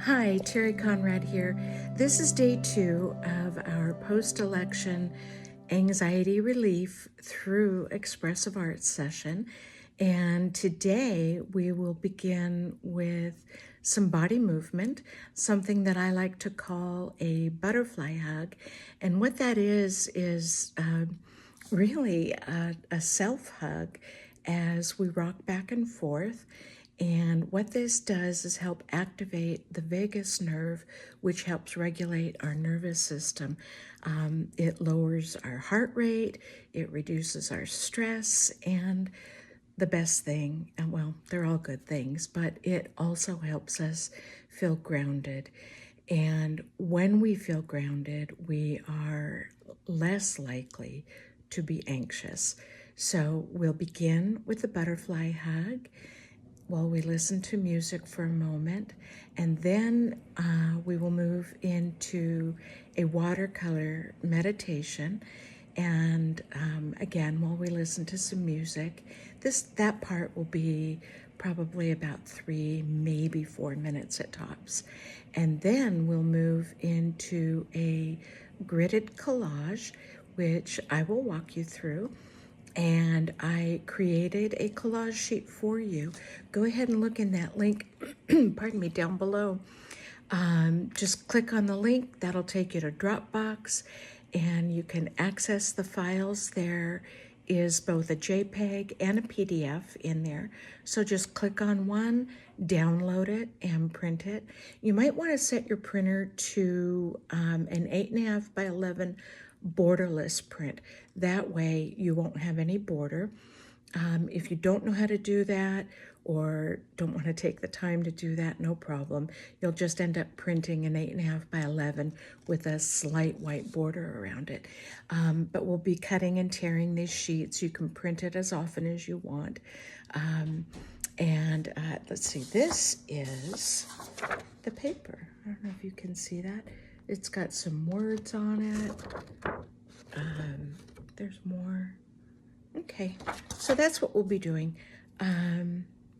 Hi, Terri Conrad here. This is day 2 of our post-election anxiety relief through expressive art session. And today we will begin with some body movement, something that I like to call a butterfly hug. And what that is really a self-hug as we rock back and forth. And what this does is help activate the vagus nerve, which helps regulate our nervous system. It lowers our heart rate, it reduces our stress, and the best thing, and well, they're all good things, but it also helps us feel grounded. And when we feel grounded, we are less likely to be anxious. So we'll begin with the butterfly hug while we listen to music for a moment, and then we will move into a watercolor meditation. And again, while we listen to some music, that part will be probably about 3, maybe 4 minutes at tops. And then we'll move into a gridded collage, which I will walk you through. And I created a collage sheet for you. Go ahead and look in that link, pardon me, down below. Just click on the link, that'll take you to Dropbox, and you can access the files. There is both a JPEG and a PDF in there. So just click on one, download it, and print it. You might want to set your printer to an 8.5 by 11 borderless print. That way you won't have any border. If you don't know how to do that or don't want to take the time to do that, no problem. You'll just end up printing an 8.5 by 11 with a slight white border around it. But we'll be cutting and tearing these sheets. You can print it as often as you want. Let's see, this is the paper. I don't know if you can see that. It's got some words on it. There's more. Okay, so that's what we'll be doing.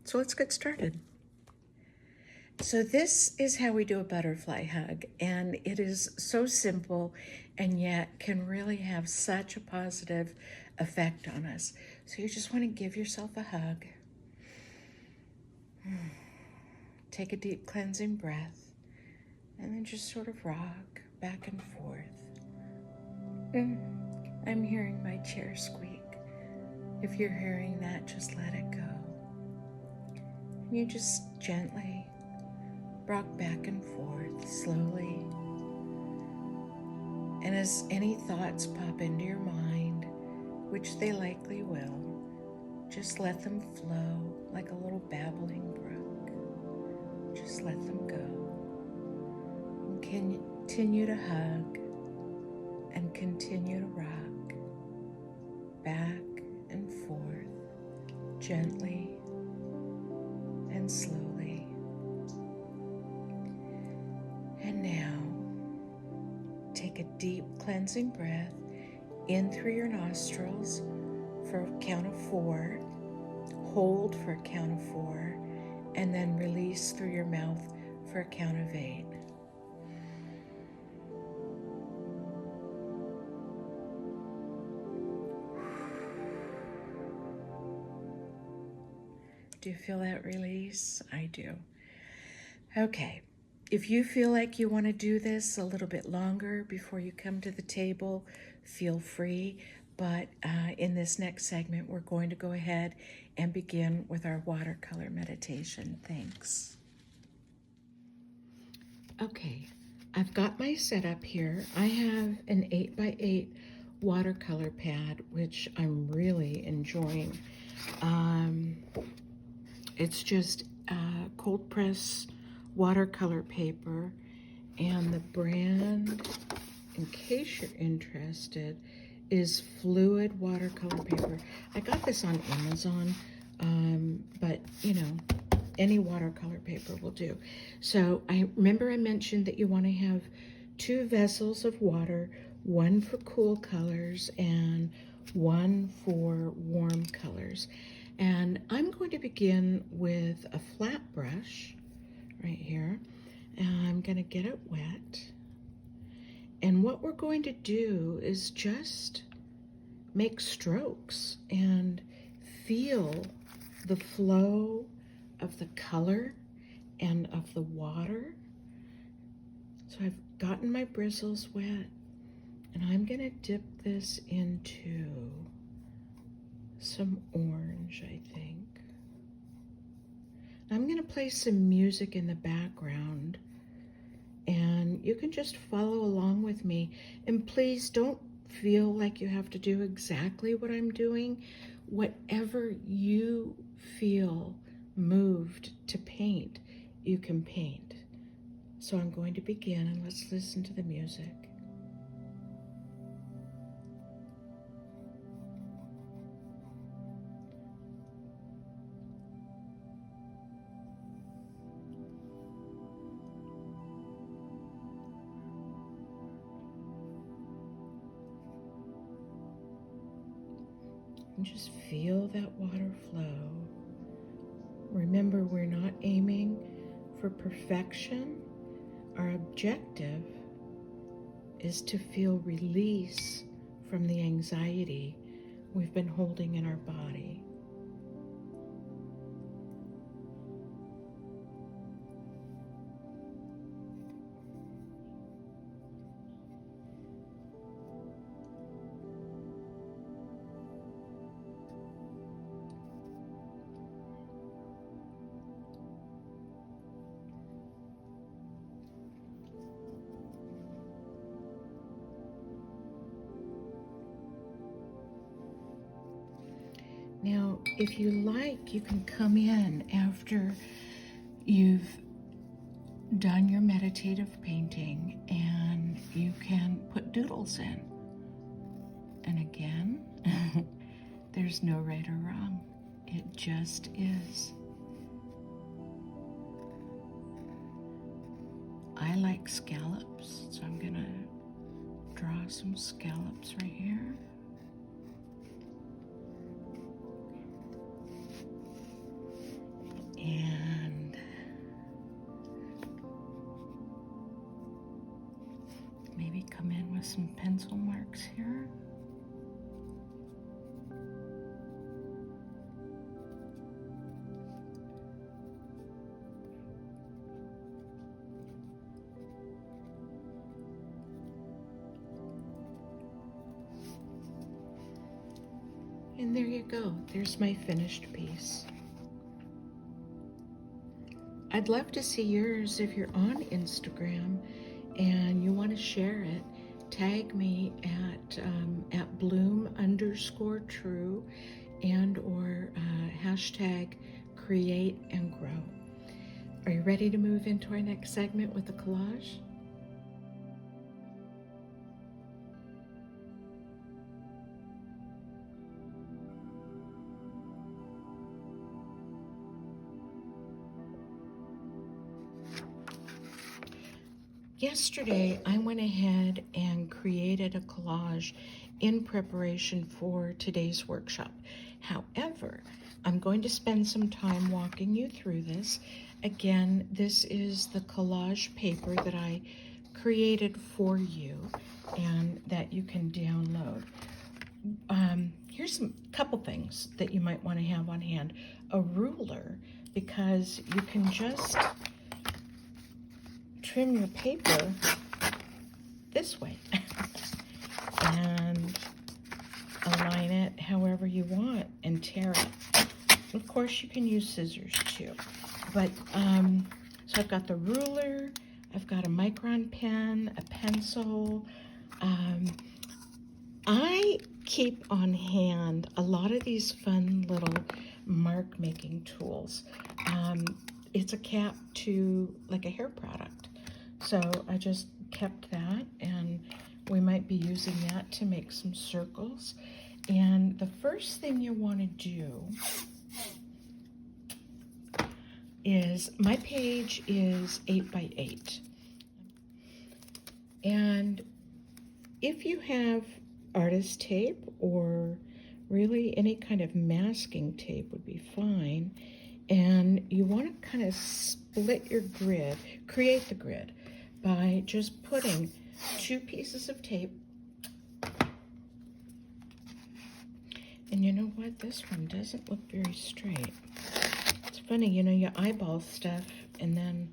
So let's get started. So this is how we do a butterfly hug, and it is so simple and yet can really have such a positive effect on us. So you just want to give yourself a hug. Take a deep cleansing breath, and then just sort of rock back and forth. I'm hearing my chair squeak. If you're hearing that, just let it go. And you just gently rock back and forth slowly. And as any thoughts pop into your mind, which they likely will, just let them flow like a little babbling brook. Just let them go. And continue to hug and continue to rock back and forth, gently and slowly. And now, take a deep cleansing breath in through your nostrils for a count of 4, hold for a count of 4, and then release through your mouth for a count of 8. Do you feel that release? I do. Okay, if you feel like you want to do this a little bit longer before you come to the table, feel free. But in this next segment, we're going to go ahead and begin with our watercolor meditation. Thanks. Okay, I've got my setup here. I have an 8 by 8 watercolor pad, which I'm really enjoying. It's just cold press watercolor paper, and the brand, in case you're interested, is Fluid Watercolor Paper. I got this on Amazon, but you know, any watercolor paper will do. So I mentioned that you want to have 2 vessels of water, one for cool colors and one for warm colors. And I'm going to begin with a flat brush right here. And I'm going to get it wet. And what we're going to do is just make strokes and feel the flow of the color and of the water. So I've gotten my bristles wet, and I'm going to dip this into some orange, I think. I'm going to play some music in the background, and you can just follow along with me. And please don't feel like you have to do exactly what I'm doing. Whatever you feel moved to paint, you can paint. So I'm going to begin, and let's listen to the music. And just feel that water flow. Remember, we're not aiming for perfection. Our objective is to feel release from the anxiety we've been holding in our body. Now, if you like, you can come in after you've done your meditative painting and you can put doodles in. And again, there's no right or wrong. It just is. I like scallops, so I'm gonna draw some scallops right here. And maybe come in with some pencil marks here. And there you go. There's my finished piece. I'd love to see yours. If you're on Instagram and you want to share it, tag me at bloom_true and/or hashtag create and grow. Are you ready to move into our next segment with the collage? Yesterday, I went ahead and created a collage in preparation for today's workshop. However, I'm going to spend some time walking you through this. Again, this is the collage paper that I created for you and that you can download. Here's a couple things that you might want to have on hand. A ruler, because you can just trim your paper this way and align it however you want and tear it. Of course, you can use scissors too. But so I've got the ruler, I've got a micron pen, a pencil. I keep on hand a lot of these fun little mark making tools. It's a cap to like a hair product. So I just kept that, and we might be using that to make some circles. And the first thing you want to do is, my page is 8x8. And if you have artist tape, or really any kind of masking tape would be fine, And you want to kind of split your grid, create the grid, by just putting 2 pieces of tape. And you know what? This one doesn't look very straight. It's funny, you know, you eyeball stuff and then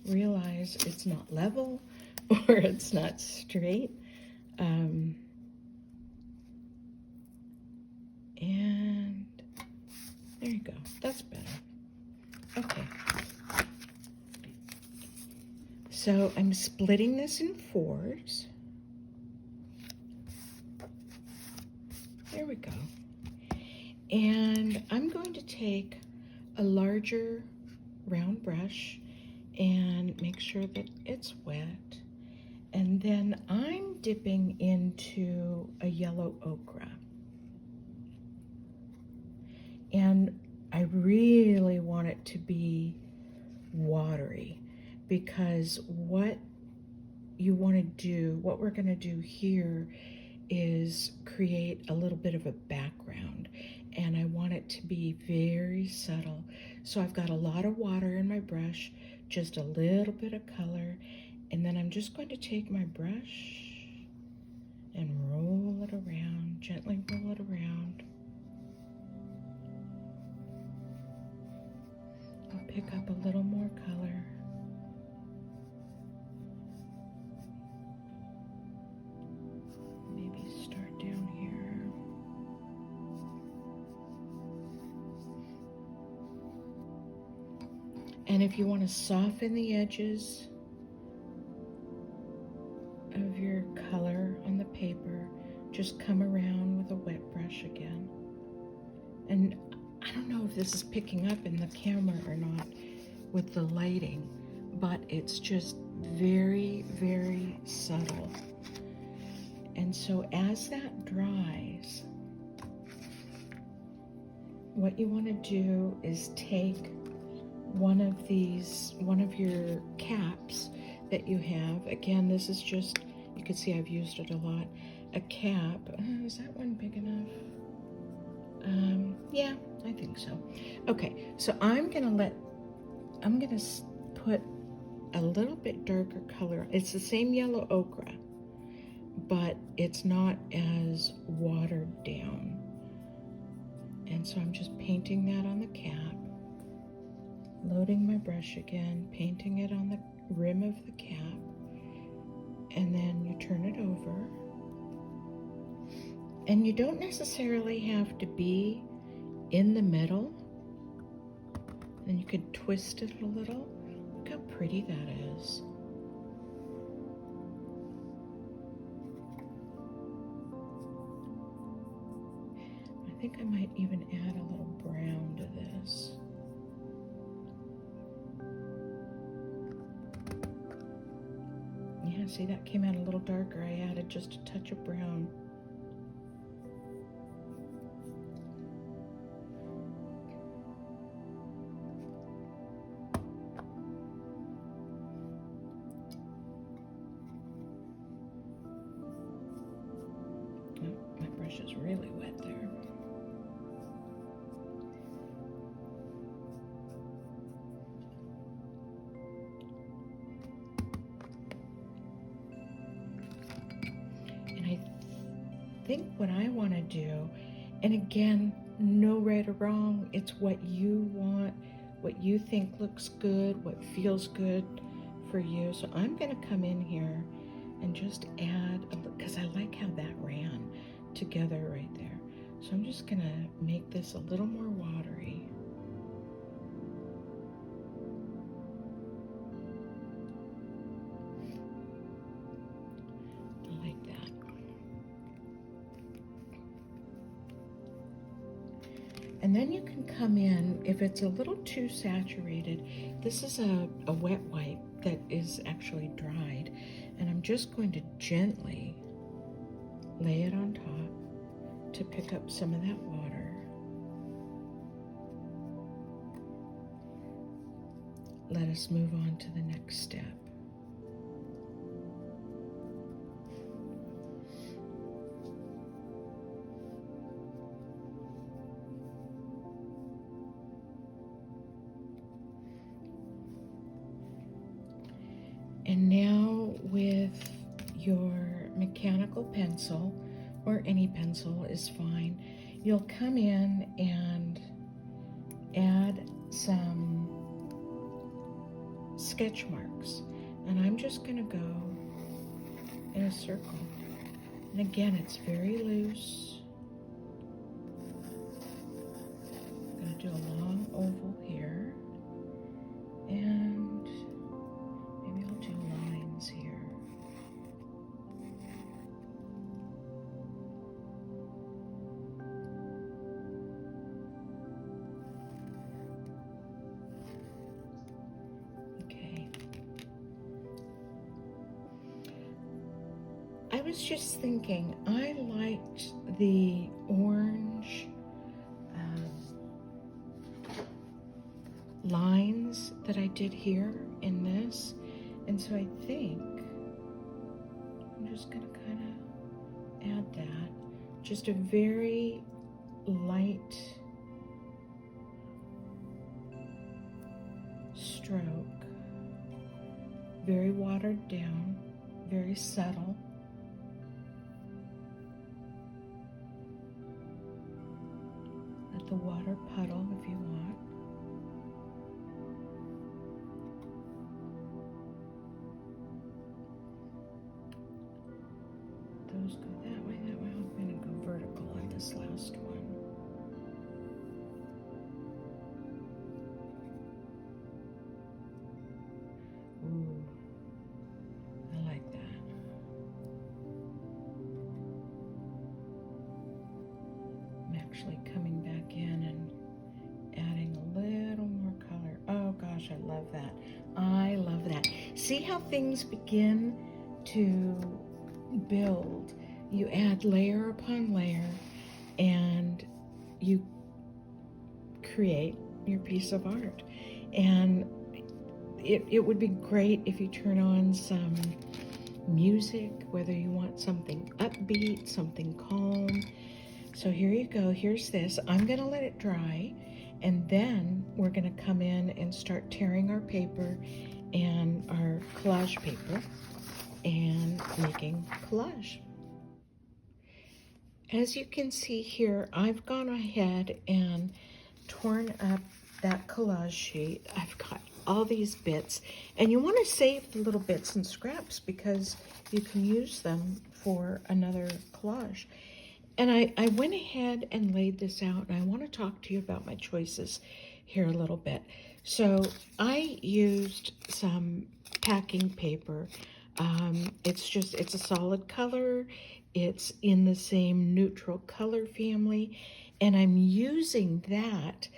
realize it's not level or it's not straight. And there you go. That's better. Okay. So I'm splitting this in 4s. There we go. And I'm going to take a larger round brush and make sure that it's wet. And then I'm dipping into a yellow ochre. And I really want it to be watery, because what you want to do, what we're going to do here is create a little bit of a background, and I want it to be very subtle. So I've got a lot of water in my brush, just a little bit of color, and then I'm just going to take my brush and roll it around, gently roll it around. I'll pick up a little more color. Maybe start down here. And if you want to soften the edges of your color on the paper, just come around with a wet brush again. And I don't know if this is picking up in the camera or not with the lighting, but it's just very, very subtle. And so as that dries, what you want to do is take one of your caps that you have. Again, this is just, you can see I've used it a lot. A cap. Is that one big enough? Yeah, I think so. Okay, so I'm gonna put a little bit darker color. It's the same yellow ochre, but it's not as watered down. And so I'm just painting that on the cap, loading my brush again, painting it on the rim of the cap, and then you turn it over. And you don't necessarily have to be in the middle. And you could twist it a little. Look how pretty that is. I think I might even add a little brown to this. Yeah, see, that came out a little darker. I added just a touch of brown. Oh, my brush is really wet there. I think what I want to do, and again, no right or wrong, it's what you want, what you think looks good, what feels good for you. So I'm going to come in here and just add, because I like how that ran together right there. So I'm just going to make this a little more watery. And then you can come in, if it's a little too saturated, this is a wet wipe that is actually dried. And I'm just going to gently lay it on top to pick up some of that water. Let us move on to the next step. And now with your mechanical pencil, or any pencil is fine, you'll come in and add some sketch marks. And I'm just going to go in a circle. And again, it's very loose. I'm going to do a long oval here. And maybe I'll do lines here. I was just thinking, I liked the orange lines that I did here in this, and so I think I'm just going to kind of add that. Just a very light stroke, very watered down, very subtle. Let the water puddle if you want. Those go that way, that way. I'm going to go vertical on this last one. Ooh, I like that. I'm actually coming back in and adding a little more color. Oh gosh, I love that. I love that. See how things begin to build. You add layer upon layer and you create your piece of art. And it would be great if you turn on some music, whether you want something upbeat, something calm. So here you go. Here's this. I'm going to let it dry, and then we're going to come in and start tearing our paper and our collage paper and making collage. As you can see here, I've gone ahead and torn up that collage sheet. I've got all these bits, and you want to save the little bits and scraps because you can use them for another collage. And I went ahead and laid this out, and I want to talk to you about my choices here a little bit. So I used some packing paper. It's a solid color. It's in the same neutral color family, and I'm using that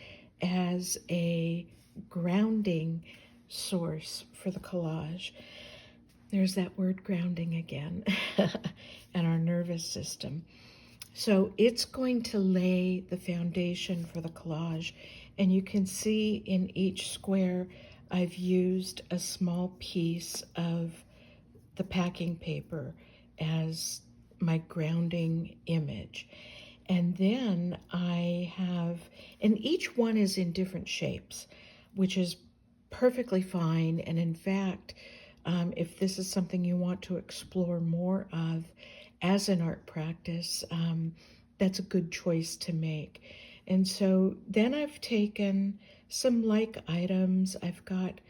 as a grounding source for the collage. There's that word grounding again, and our nervous system. So it's going to lay the foundation for the collage, and you can see in each square I've used a small piece of the packing paper as my grounding image. And then I have, and each one is in different shapes, which is perfectly fine. And in fact, if this is something you want to explore more of as an art practice, that's a good choice to make. And so then I've taken some like items. I've got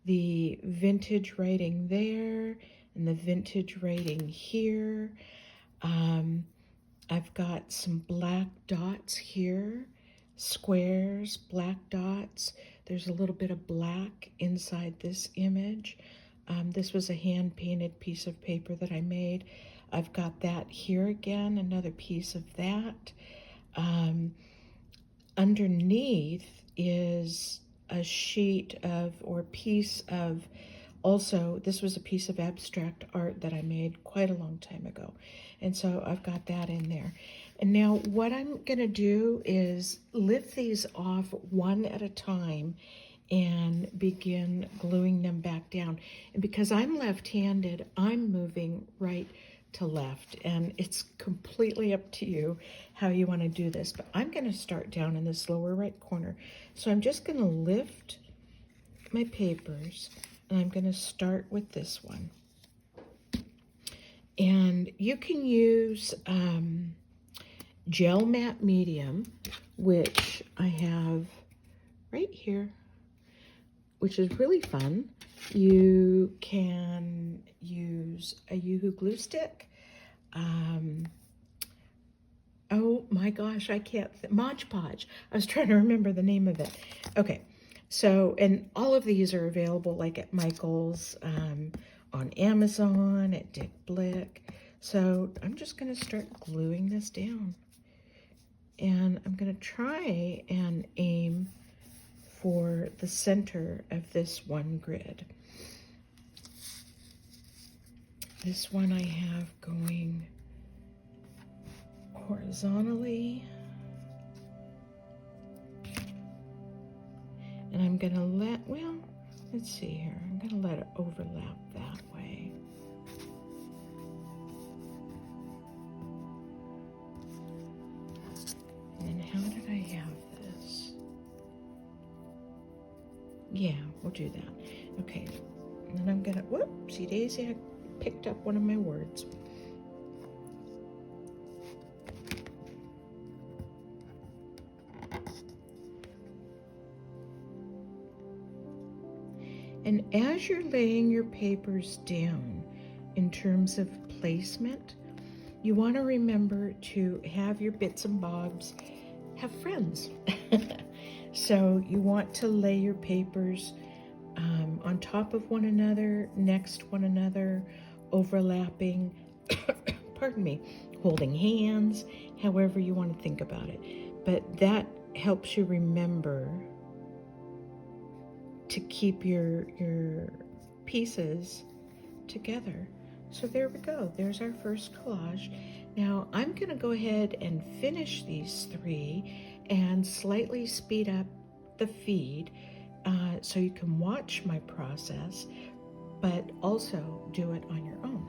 the vintage writing there and the vintage writing here. I've got some black dots here, squares, black dots. There's a little bit of black inside this image. This was a hand-painted piece of paper that I made. I've got that here again, another piece of that. Underneath is a sheet of, or piece of, also, this was a piece of abstract art that I made quite a long time ago. And so I've got that in there. And now what I'm gonna do is lift these off one at a time and begin gluing them back down. And because I'm left-handed, I'm moving right to left, and it's completely up to you how you want to do this. But I'm going to start down in this lower right corner. So I'm just going to lift my papers. and I'm going to start with this one. And you can use gel matte medium, which I have right here, which is really fun. You can use a Yoo-Hoo glue stick. Oh my gosh, I can't, Mod Podge. I was trying to remember the name of it. Okay, so, and all of these are available like at Michael's, on Amazon, at Dick Blick. So I'm just gonna start gluing this down. And I'm gonna try and aim for the center of this one grid. This one I have going horizontally. And I'm gonna let's see here. I'm gonna let it overlap that way. And then how did I have this? Yeah, we'll do that. Okay, and then I'm gonna, whoopsie daisy, I picked up one of my words. And as you're laying your papers down in terms of placement, you want to remember to have your bits and bobs have friends. So you want to lay your papers on top of one another, next one another, overlapping, pardon me, holding hands, however you want to think about it. But that helps you remember to keep your pieces together. So there we go. There's our first collage. Now I'm going to go ahead and finish these three and slightly speed up the feed so you can watch my process, but also do it on your own.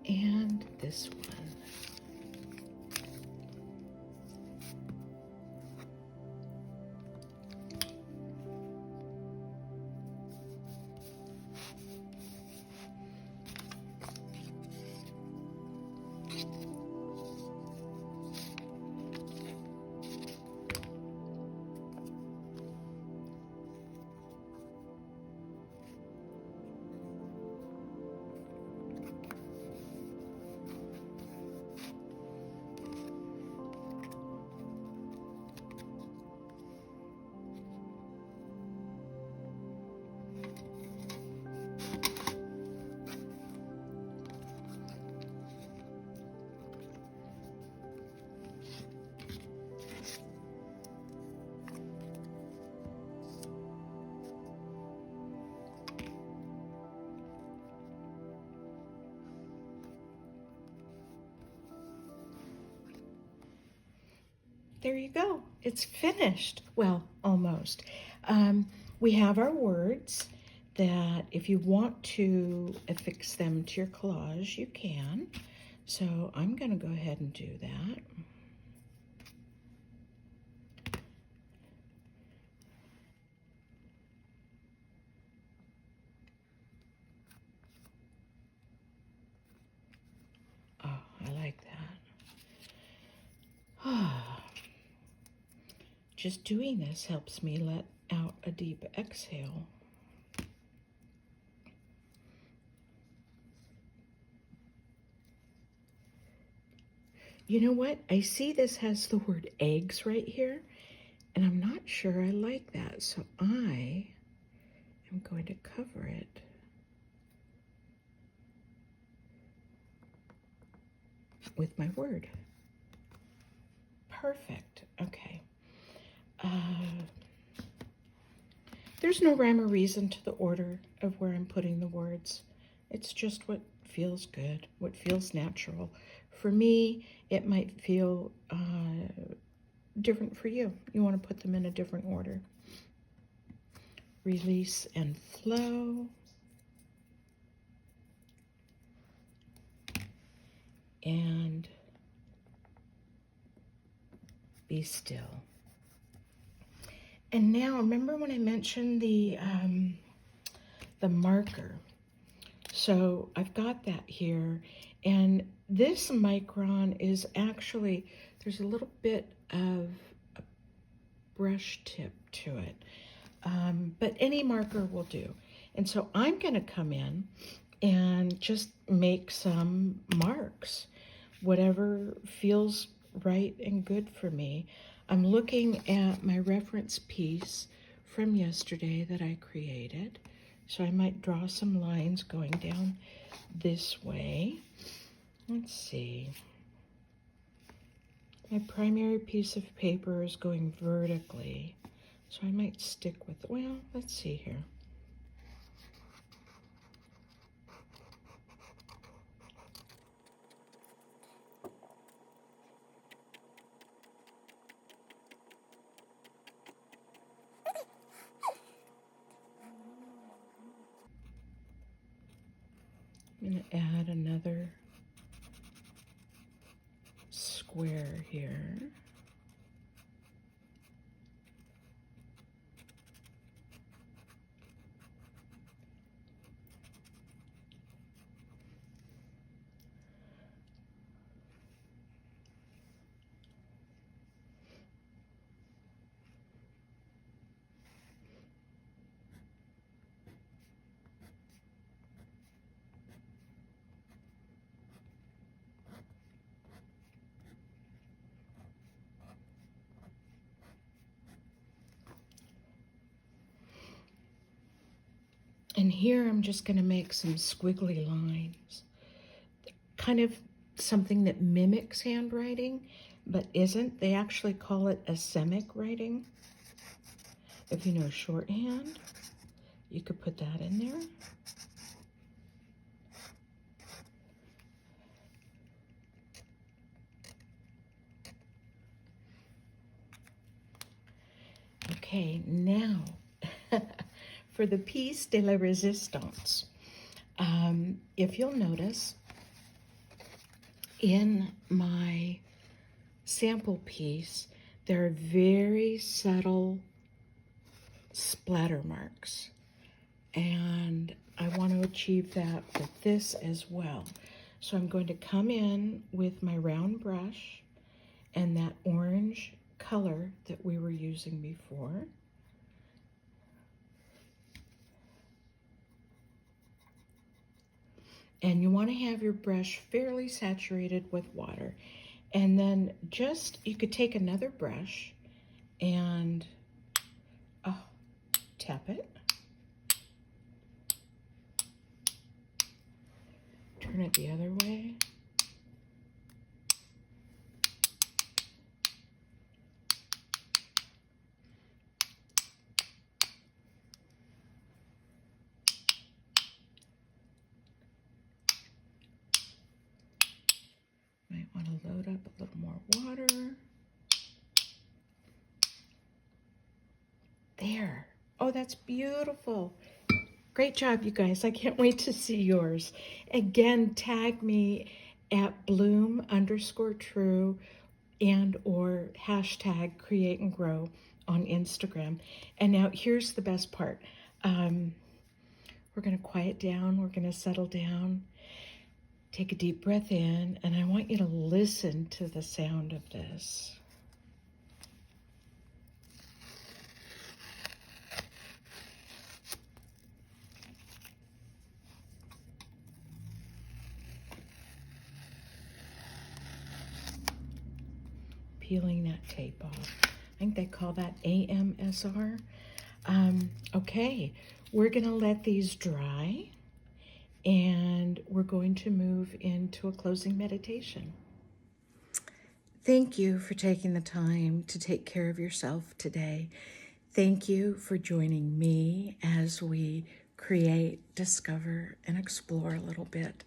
And this one. there you go. It's finished. Well, almost. We have our words that if you want to affix them to your collage, you can. So I'm going to go ahead and do that. Oh, I like that. Just doing this helps me let out a deep exhale. You know what? I see this has the word eggs right here, and I'm not sure I like that, so I am going to cover it with my word. Perfect. Okay. There's no rhyme or reason to the order of where I'm putting the words. It's just what feels good, what feels natural. For me, it might feel different for you. You want to put them in a different order. Release and flow. And be still. And now, remember when I mentioned the marker? So I've got that here, and this micron is actually, there's a little bit of a brush tip to it, but any marker will do. And so I'm going to come in and just make some marks, whatever feels right and good for me. I'm looking at my reference piece from yesterday that I created. So I might draw some lines going down this way. Let's see. My primary piece of paper is going vertically. So I might stick with, well, let's see here. I'm going to add another square here. And here I'm just going to make some squiggly lines. Kind of something that mimics handwriting, but isn't. They actually call it asemic writing. If you know shorthand, you could put that in there. Okay, now for the piece de la resistance. If you'll notice, in my sample piece, there are very subtle splatter marks. And I want to achieve that with this as well. So I'm going to come in with my round brush and that orange color that we were using before. And you want to have your brush fairly saturated with water. And then just, you could take another brush and tap it. Turn it the other way. Might want to load up a little more water. There. Oh, that's beautiful. Great job, you guys. I can't wait to see yours. Again, tag me at bloom_true and or hashtag create and grow on Instagram. And now here's the best part. We're going to quiet down. We're going to settle down. Take a deep breath in, and I want you to listen to the sound of this. Peeling that tape off. I think they call that AMSR. Okay, we're going to let these dry, and we're going to move into a closing meditation. Thank you for taking the time to take care of yourself today. Thank you for joining me as we create, discover, and explore a little bit.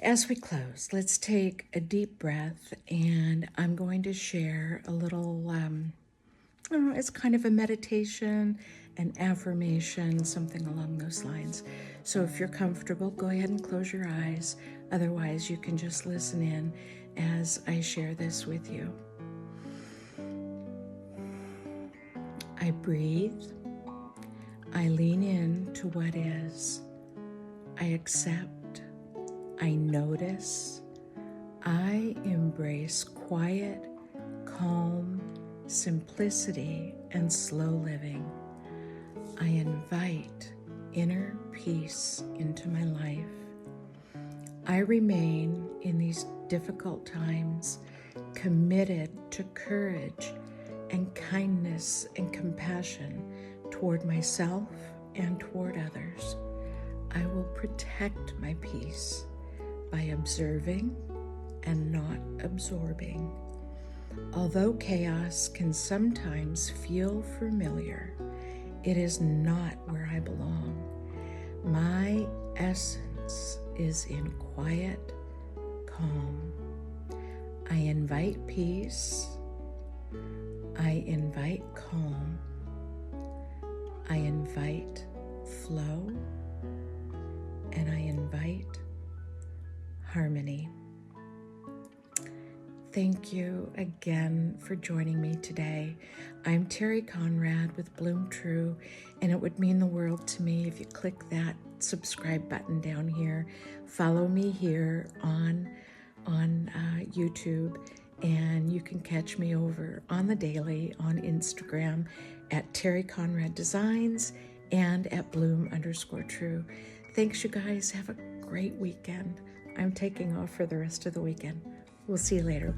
As we close, let's take a deep breath, and I'm going to share a little, it's kind of a meditation, an affirmation, something along those lines. So if you're comfortable, go ahead and close your eyes. Otherwise, you can just listen in as I share this with you. I breathe. I lean in to what is. I accept. I notice. I embrace quiet, calm, simplicity, and slow living. I invite inner peace into my life. I remain in these difficult times committed to courage and kindness and compassion toward myself and toward others. I will protect my peace by observing and not absorbing. Although chaos can sometimes feel familiar, it is not where I belong. My essence is in quiet, calm. I invite peace. I invite calm. I invite flow. And I invite harmony. Thank you again for joining me today. I'm Terri Conrad with Bloom True, and it would mean the world to me if you click that subscribe button down here. Follow me here on YouTube, and you can catch me over on the daily on Instagram at Terri Conrad Designs and at Bloom_True. Thanks, you guys. Have a great weekend. I'm taking off for the rest of the weekend. We'll see you later.